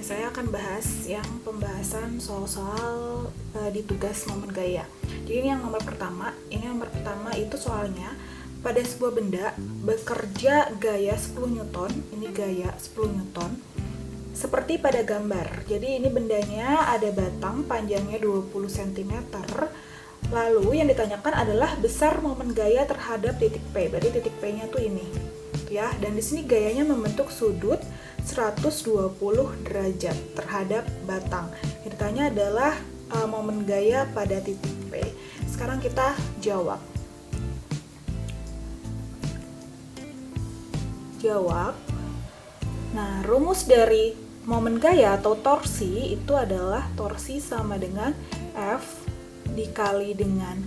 saya akan bahas yang pembahasan soal-soal di tugas momen gaya. Jadi ini yang nomor pertama itu soalnya pada sebuah benda bekerja gaya 10 Newton, ini gaya 10 Newton, seperti pada gambar. Jadi ini bendanya ada batang panjangnya 20 cm. Lalu yang ditanyakan adalah besar momen gaya terhadap titik P. Berarti titik P-nya tuh ini. Ya, dan di sini gayanya membentuk sudut 120 derajat terhadap batang. Yang ditanya adalah momen gaya pada titik P. Sekarang kita jawab. Nah, rumus dari momen gaya atau torsi itu adalah torsi sama dengan F dikali dengan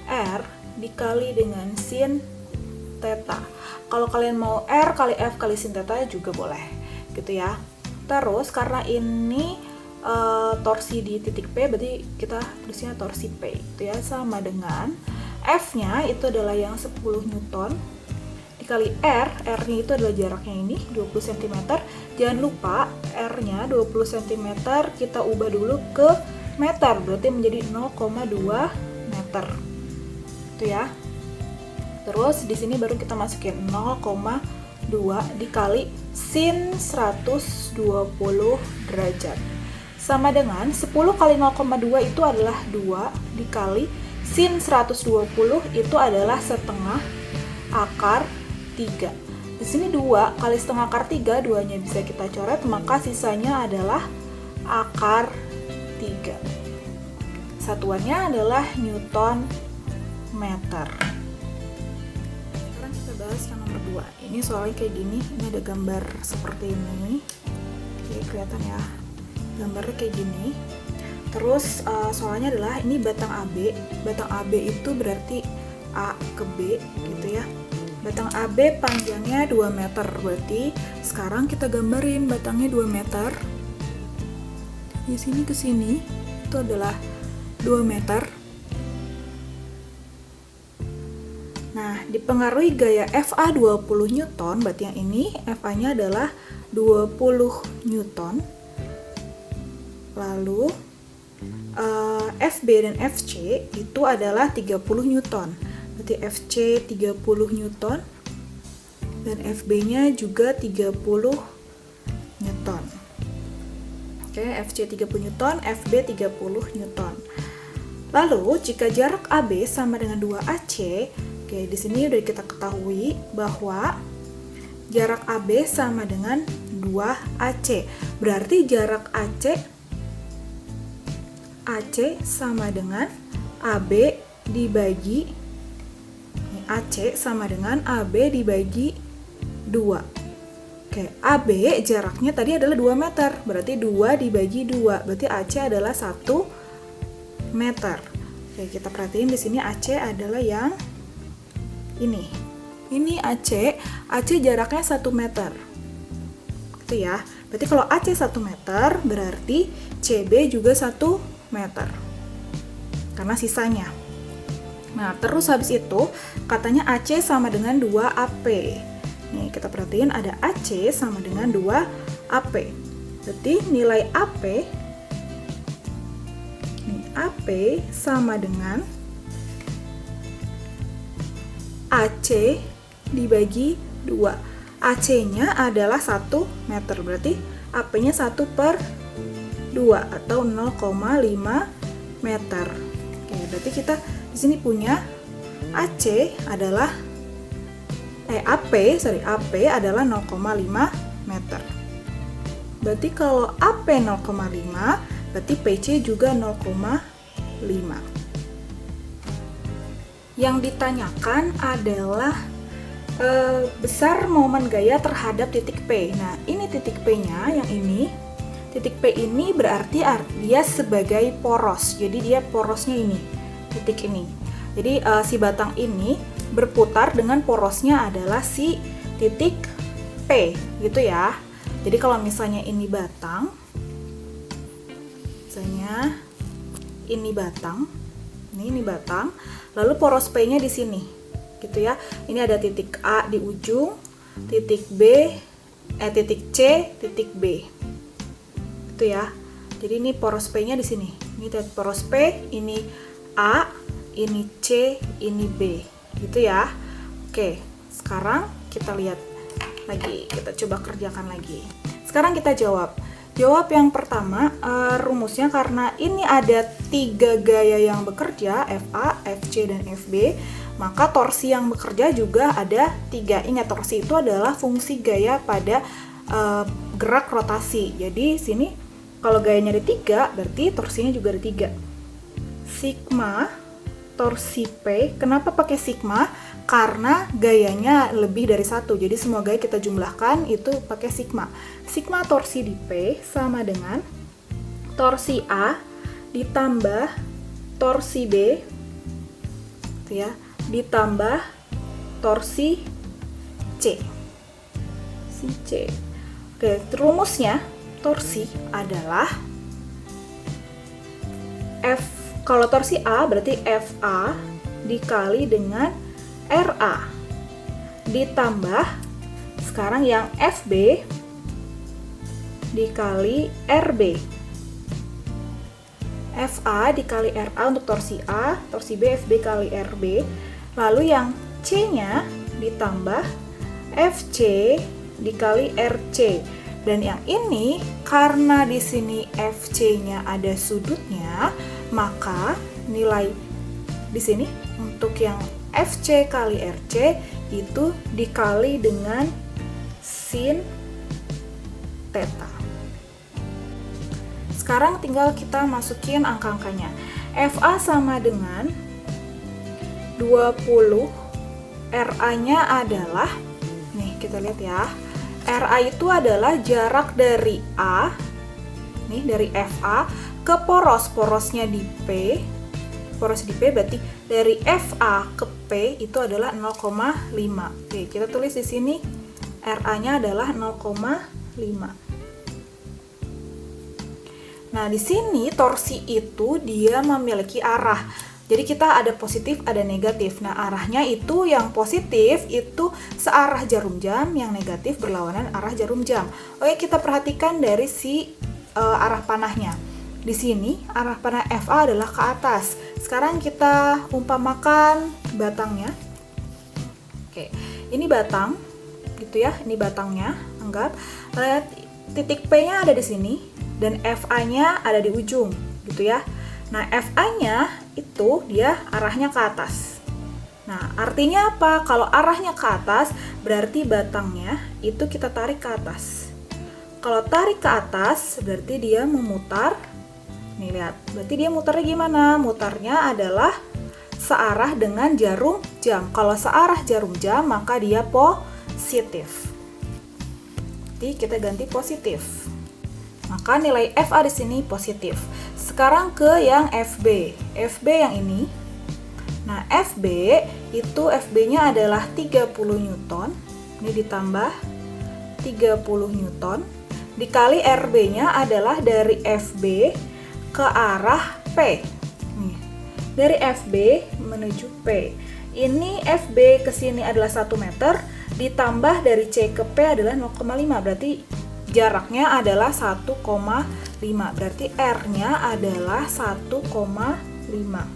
R dikali dengan sin theta. Kalau kalian mau R kali F kali sin theta juga boleh, gitu ya. Terus karena ini torsi di titik P, berarti kita tulisnya torsi P, itu ya, sama dengan F-nya itu adalah yang 10 Newton dikali R-nya itu adalah jaraknya ini 20 cm. Jangan lupa R-nya 20 cm kita ubah dulu ke meter, berarti menjadi 0,2 meter. Itu ya. Terus di sini baru kita masukin 0,2 dikali sin 120 derajat. Sama dengan 10 kali 0,2 itu adalah 2 dikali sin 120 itu adalah setengah akar 3. Di sini 2 kali setengah akar 3, 2-nya bisa kita coret, maka sisanya adalah akar 3. Satuannya adalah Newton meter. Sekarang kita bahas yang nomor 2. Ini soalnya kayak gini, ini ada gambar seperti ini. Oke, kelihatan ya. Gambarnya kayak gini. Terus soalnya adalah ini batang AB. Batang AB itu berarti A ke B gitu ya. Batang AB panjangnya 2 meter, berarti sekarang kita gambarin batangnya 2 meter. Di sini ke sini itu adalah 2 meter. Nah, dipengaruhi gaya FA 20 Newton, berarti yang ini FA-nya adalah 20 Newton. Lalu FB dan FC itu adalah 30 Newton. Berarti FC 30 Newton dan FB-nya juga 30 Newton. Oke, FC 30 Newton, FB 30 Newton. Lalu, jika jarak AB sama dengan 2AC, oke, di sini udah kita ketahui bahwa jarak AB sama dengan 2AC. Berarti jarak AC sama dengan AB dibagi AC sama dengan AB dibagi 2. Oke, AB jaraknya tadi adalah 2 meter, berarti 2 dibagi 2, berarti AC adalah 1 meter. Oke, kita perhatiin di sini AC adalah yang ini. Ini AC jaraknya 1 meter. Gitu ya. Berarti kalau AC 1 meter, berarti CB juga 1 meter. Karena sisanya. Nah, terus habis itu katanya AC sama dengan 2AP. Nih, kita perhatiin ada AC sama dengan 2AP. Berarti nilai AP sama dengan AC dibagi 2. AC-nya adalah 1 meter, berarti AP-nya 1/2 atau 0,5 meter. Oke, berarti kita di sini punya AC adalah AP adalah 0,5 meter. Berarti kalau AP 0,5, berarti PC juga 0,5. Yang ditanyakan adalah besar momen gaya terhadap titik P. Nah, ini titik P-nya yang ini. Titik P ini berarti dia sebagai poros. Jadi dia porosnya ini, titik ini. Jadi si batang ini berputar dengan porosnya adalah si titik P, gitu ya. Jadi kalau misalnya ini batang, misalnya ini batang, ini batang, lalu poros P-nya di sini, gitu ya. Ini ada titik A di ujung, titik B, titik C, titik B. gitu ya. Jadi ini poros P-nya di sini. Ini poros P, ini A, ini C, ini B, gitu ya. Oke, sekarang kita lihat lagi, kita coba kerjakan lagi. Sekarang kita jawab. Jawab yang pertama, rumusnya karena ini ada 3 gaya yang bekerja, FA, FC, dan FB, maka torsi yang bekerja juga ada 3. Ingat, torsi itu adalah fungsi gaya pada gerak rotasi. Jadi sini kalau gayanya ada 3, berarti torsinya juga ada 3. Sigma torsi P, kenapa pakai sigma? Karena gayanya lebih dari 1, jadi semua gaya kita jumlahkan itu pakai sigma. Sigma torsi di P sama dengan torsi A ditambah torsi B, gitu ya, ditambah torsi C. Si C. Oke, rumusnya torsi adalah kalau torsi A berarti FA dikali dengan RA ditambah sekarang yang FB dikali RB. FA dikali RA untuk torsi A, torsi B FB kali RB. Lalu yang C-nya ditambah FC dikali RC. Dan yang ini karena di sini FC-nya ada sudutnya, maka nilai di sini untuk yang FC kali RC itu dikali dengan sin theta. Sekarang tinggal kita masukin angka-angkanya. FA sama dengan 20, RA-nya adalah, nih kita lihat ya, RA itu adalah jarak dari A, nih dari FA ke porosnya di P. Poros di P berarti dari FA ke P itu adalah 0,5. Oke, kita tulis di sini RA-nya adalah 0,5. Nah, di sini torsi itu dia memiliki arah. Jadi kita ada positif, ada negatif. Nah, arahnya itu yang positif itu searah jarum jam, yang negatif berlawanan arah jarum jam. Oke, kita perhatikan dari arah panahnya. Di sini arah panah FA adalah ke atas. Sekarang kita umpamakan batangnya. Oke, ini batang, gitu ya. Ini batangnya. Anggap lihat titik P-nya ada di sini dan FA-nya ada di ujung, gitu ya. Nah, FA-nya itu dia arahnya ke atas. Nah, artinya apa? Kalau arahnya ke atas, berarti batangnya itu kita tarik ke atas. Kalau tarik ke atas, berarti dia memutar. Nih, lihat. Berarti dia mutarnya gimana? Mutarnya adalah searah dengan jarum jam. Kalau searah jarum jam, maka dia positif. Jadi, kita ganti positif. Maka nilai FA di sini positif. Sekarang ke yang FB. FB yang ini. Nah, FB itu FB-nya adalah 30 Newton. Ini ditambah 30 Newton dikali RB-nya adalah dari FB ke arah P. Nih, dari FB menuju P. Ini FB ke sini adalah 1 meter ditambah dari C ke P adalah 0,5. Berarti jaraknya adalah 1,5. Berarti R-nya adalah 1,5.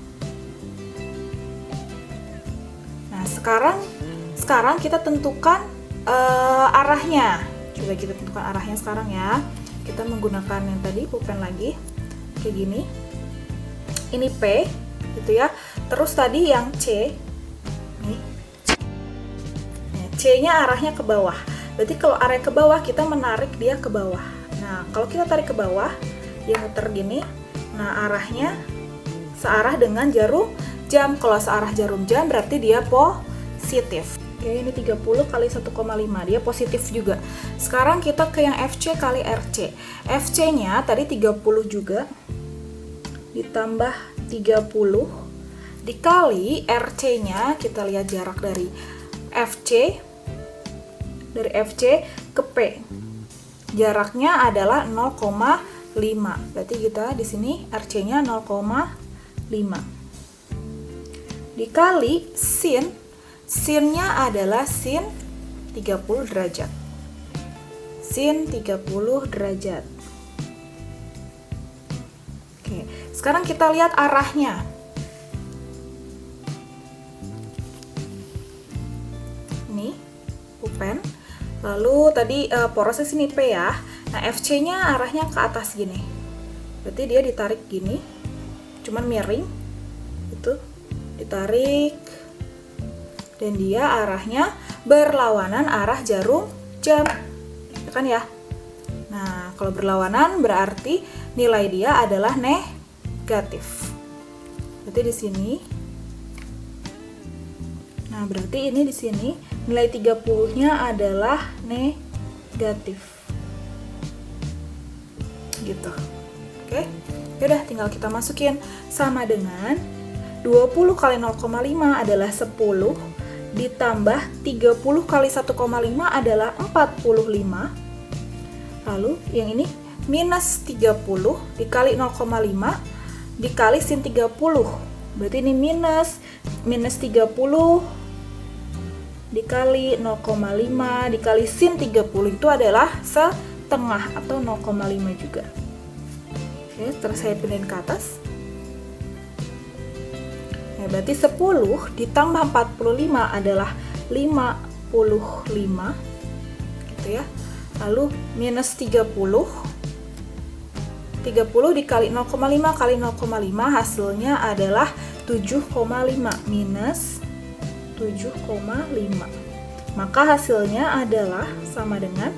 Nah, sekarang kita tentukan arahnya. Coba kita tentukan arahnya sekarang ya. Kita menggunakan yang tadi pulpen lagi. Kayak gini. Ini P, gitu ya. Terus tadi yang C. Nih. Nah, C-nya arahnya ke bawah. Berarti kalau arah ke bawah kita menarik dia ke bawah. Nah, kalau kita tarik ke bawah, dia muter gini. Nah, arahnya searah dengan jarum jam. Kalau searah jarum jam berarti dia positif. Oke, ini 30 kali 1,5. Dia positif juga. Sekarang kita ke yang FC kali RC. FC-nya tadi 30 juga. Ditambah 30 dikali RC-nya, kita lihat jarak dari FC ke P. Jaraknya adalah 0,5. Berarti kita di sini RC-nya 0,5. Dikali sin-nya adalah sin 30 derajat. Sin 30 derajat. Oke, sekarang kita lihat arahnya. Ini pulpen. Lalu tadi porosnya sini P ya. Nah, FC-nya arahnya ke atas gini. Berarti dia ditarik gini. Cuman miring. Itu ditarik. Dan dia arahnya berlawanan arah jarum jam. Ya kan ya? Nah, kalau berlawanan berarti nilai dia adalah negatif. Berarti di sini. Nah, berarti ini di sini nilai 30-nya adalah negatif. Gitu. Oke. Yaudah, tinggal kita masukin. Sama dengan 20 kali 0,5 adalah 10 ditambah 30 kali 1,5 adalah 45. Lalu yang ini minus 30 dikali 0,5 dikali sin 30. Berarti ini minus 30 dikali 0,5 dikali sin 30 itu adalah setengah atau 0,5 juga. Oke, terus saya pindahin ke atas. Ya, berarti 10 ditambah 45 adalah 55 gitu ya. Lalu minus 30 dikali 0,5 kali 0,5 hasilnya adalah 7,5 minus 7,5. Maka hasilnya adalah sama dengan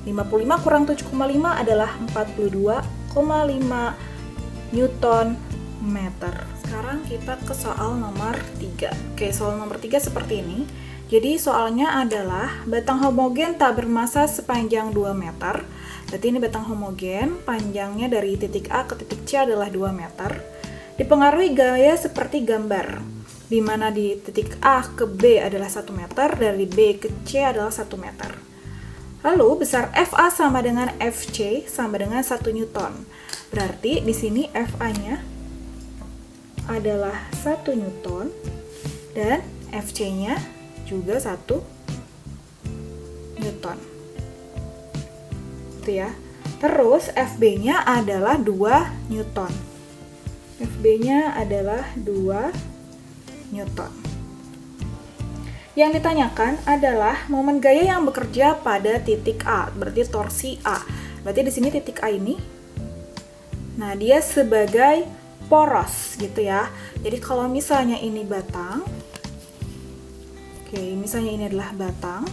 55 kurang 7,5 adalah 42,5 Newton meter. Sekarang kita ke soal nomor 3. Oke, soal nomor 3 seperti ini. Jadi soalnya adalah batang homogen tak bermassa sepanjang 2 meter. Berarti ini batang homogen, panjangnya dari titik A ke titik C adalah 2 meter. Dipengaruhi gaya seperti gambar, di mana di titik A ke B adalah 1 meter, dari B ke C adalah 1 meter. Lalu besar FA sama dengan FC sama dengan 1 Newton. Berarti di sini FA-nya adalah 1 Newton dan FC-nya juga 1 Newton. Itu ya. Terus FB-nya adalah 2 Newton. FB-nya adalah 2 Newton. Yang ditanyakan adalah momen gaya yang bekerja pada titik A, berarti torsi A. Berarti di sini titik A ini. Nah, dia sebagai poros gitu ya. Jadi kalau misalnya ini batang, oke, misalnya ini adalah batang,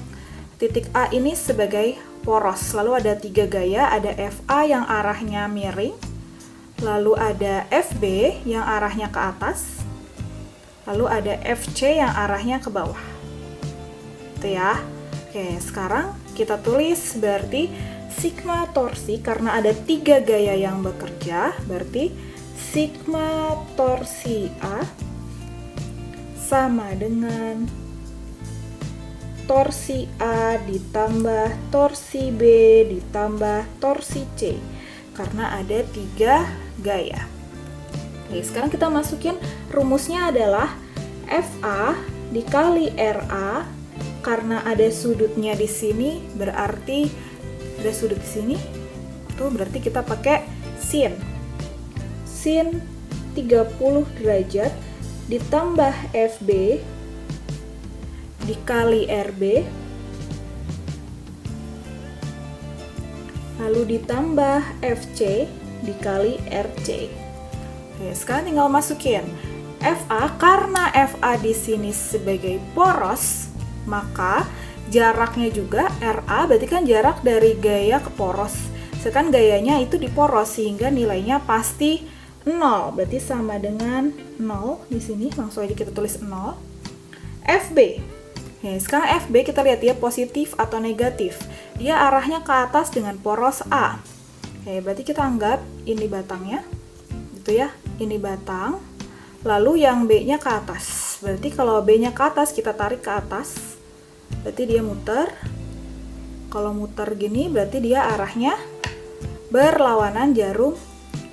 titik A ini sebagai poros. Lalu ada 3 gaya, ada FA yang arahnya miring, lalu ada FB yang arahnya ke atas, lalu ada FC yang arahnya ke bawah. Itu ya. Oke, sekarang kita tulis berarti sigma torsi karena ada 3 gaya yang bekerja, berarti sigma torsi A sama dengan torsi A ditambah torsi B ditambah torsi C karena ada 3 gaya. Oke, sekarang kita masukin rumusnya adalah FA dikali RA karena ada sudutnya di sini berarti ada sudut di sini. Tuh berarti kita pakai sin 30 derajat ditambah FB dikali RB lalu ditambah FC dikali RC. Oke, sekarang tinggal masukin FA karena FA di sini sebagai poros, maka jaraknya juga RA berarti kan jarak dari gaya ke poros. Sedangkan gayanya itu di poros sehingga nilainya pasti 0. Berarti sama dengan 0 di sini. Langsung aja kita tulis 0. FB. Oke, sekarang FB kita lihat dia positif atau negatif. Dia arahnya ke atas dengan poros A. Oke, berarti kita anggap ini batangnya. Gitu ya. Ini batang. Lalu yang B-nya ke atas. Berarti kalau B-nya ke atas kita tarik ke atas. Berarti dia muter. Kalau muter gini berarti dia arahnya berlawanan jarum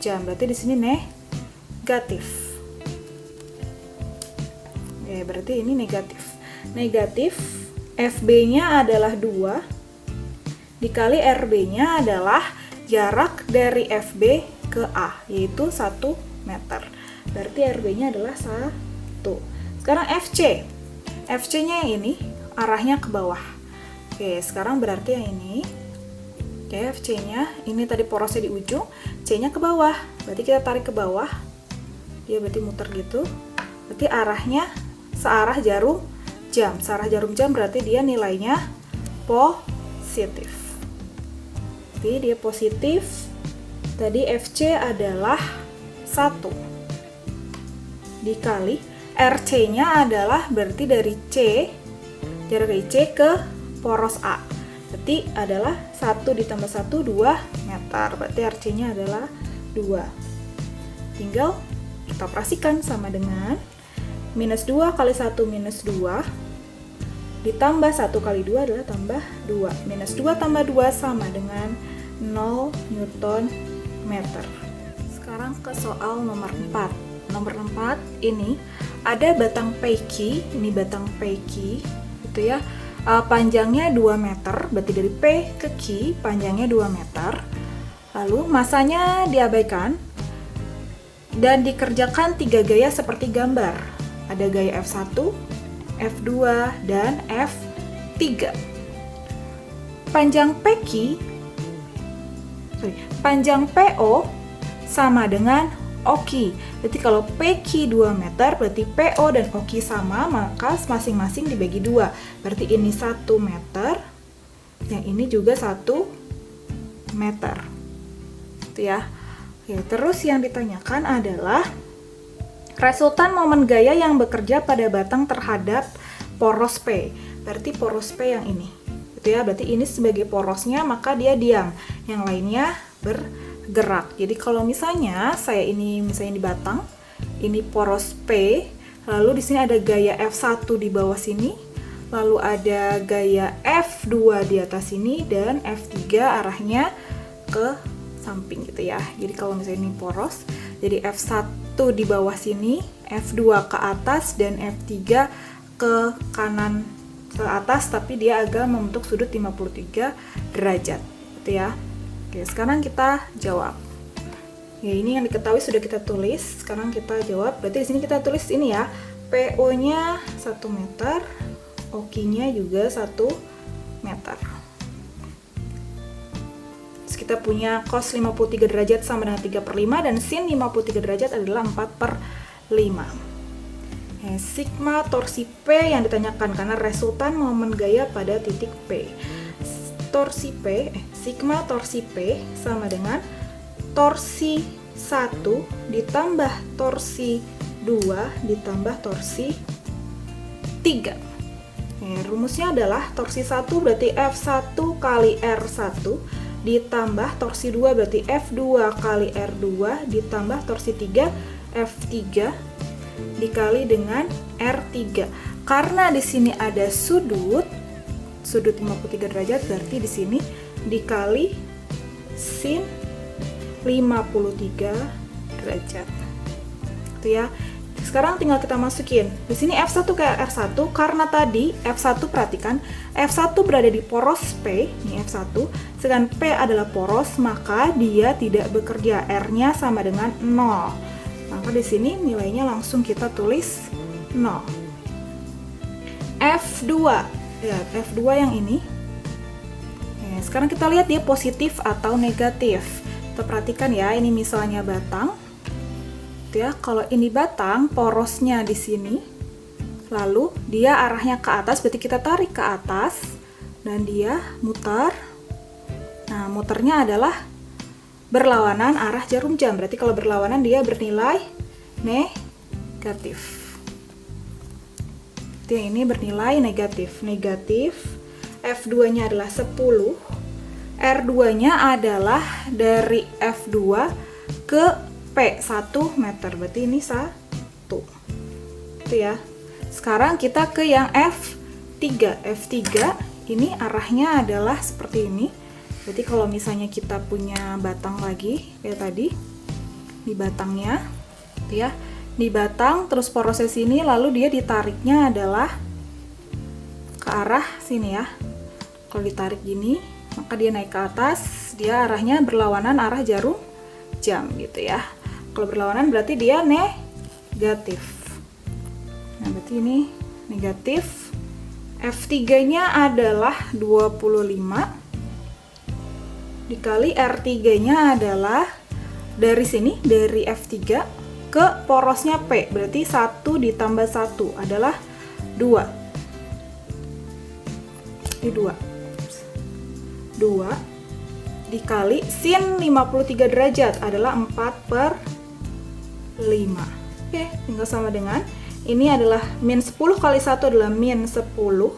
jam. Berarti di sini negatif. Oke, berarti ini negatif. Negatif FB-nya adalah 2 dikali RB-nya adalah jarak dari FB ke A, yaitu 1 meter. Berarti RB-nya adalah 1. Sekarang FC. FC-nya yang ini arahnya ke bawah. Oke, sekarang berarti yang ini. Oke, FC-nya ini tadi porosnya di ujung, C-nya ke bawah. Berarti kita tarik ke bawah. Dia berarti muter gitu. Berarti arahnya searah jarum jam. Searah jarum jam berarti dia nilainya positif. Jadi dia positif. Tadi FC adalah 1 dikali RC-nya adalah berarti dari C, jarak dari C ke poros A. Berarti adalah 1 ditambah 1, 2 meter. Berarti RC-nya adalah 2. Tinggal kita operasikan sama dengan minus 2 kali 1 minus 2 ditambah 1 kali 2 adalah tambah 2. Minus 2 tambah 2 sama dengan 0 Newton meter. Sekarang ke soal nomor 4. Nomor 4 ini ada batang peki, ini batang peki gitu ya. Panjangnya 2 meter, berarti dari P ke Q panjangnya 2 meter. Lalu masanya diabaikan dan dikerjakan 3 gaya seperti gambar. Ada gaya F1, F2, dan F3. Panjang PO sama dengan OQ. Berarti kalau PQ 2 meter, berarti PO dan OQ sama, maka masing-masing dibagi 2. Berarti ini 1 meter, yang ini juga 1 meter. Itu ya. Oke, terus yang ditanyakan adalah resultan momen gaya yang bekerja pada batang terhadap poros P. Berarti poros P yang ini. Gitu ya. Berarti ini sebagai porosnya, maka dia diam. Yang lainnya bergerak. Jadi kalau misalnya saya ini misalnya di batang, ini poros P, lalu di sini ada gaya F1 di bawah sini, lalu ada gaya F2 di atas sini, dan F3 arahnya ke samping gitu ya. Jadi kalau misalnya ini poros, jadi F1 di bawah sini, F2 ke atas, dan F3 ke kanan ke atas, tapi dia agak membentuk sudut 53 derajat gitu ya. Oke, sekarang kita jawab. Ya, ini yang diketahui sudah kita tulis. Sekarang kita jawab. Berarti di sini kita tulis ini ya. PO-nya 1 meter, OQ-nya juga 1 meter. Terus kita punya cos 53 derajat sama dengan 3/5 dan sin 53 derajat adalah 4/5. Sigma torsi P yang ditanyakan karena resultan momen gaya pada titik P. Sigma torsi P sama dengan torsi 1 ditambah torsi 2 ditambah torsi 3. Rumusnya adalah torsi 1 berarti F1 kali R1 ditambah torsi 2 berarti F2 kali R2 ditambah torsi 3 F3 dikali dengan R3. Karena di sini ada sudut 53 derajat, berarti di sini dikali sin 53 derajat. Itu ya. Sekarang tinggal kita masukin. Di sini F1 ke R1 karena tadi F1 perhatikan, F1 berada di poros P, ini F1, sedangkan P adalah poros, maka dia tidak bekerja. R-nya sama dengan 0. Maka di sini nilainya langsung kita tulis 0. F2. Lihat, F2 yang ini. Sekarang kita lihat dia positif atau negatif. Kita perhatikan ya, ini misalnya batang. Ya, kalau ini batang, porosnya di sini. Lalu dia arahnya ke atas, berarti kita tarik ke atas dan dia muter. Nah, muternya adalah berlawanan arah jarum jam. Berarti kalau berlawanan dia bernilai negatif. Yang ini bernilai negatif. F2-nya adalah 10. R2-nya adalah dari F2 ke P 1 meter. Berarti ini 1. Itu ya. Sekarang kita ke yang F3. F3 ini arahnya adalah seperti ini. Berarti kalau misalnya kita punya batang lagi kayak tadi, di batangnya, gitu ya. Di batang, terus porosnya sini, lalu dia ditariknya adalah ke arah sini ya. Kalau ditarik gini, maka dia naik ke atas, dia arahnya berlawanan arah jarum jam gitu ya. Kalau berlawanan berarti dia negatif. Nah, berarti ini negatif. F3-nya adalah 25 dikali R3-nya adalah dari sini, dari F3 ke porosnya P, berarti 1 ditambah 1 adalah 2. Ini 2 dikali sin 53 derajat adalah 4/5. Oke, tinggal sama dengan ini adalah min 10 kali 1 adalah min 10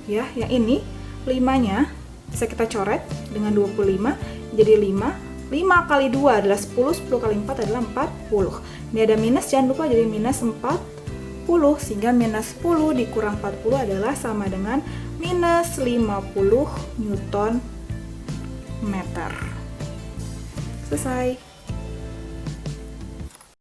ya, yang ini 5-nya bisa kita coret dengan 25 jadi 5 kali 2 adalah 10, 10 kali 4 adalah 40. Ini ada minus, jangan lupa, jadi minus 40, sehingga minus 10 dikurang 40 adalah sama dengan minus 50 Newton meter. Selesai.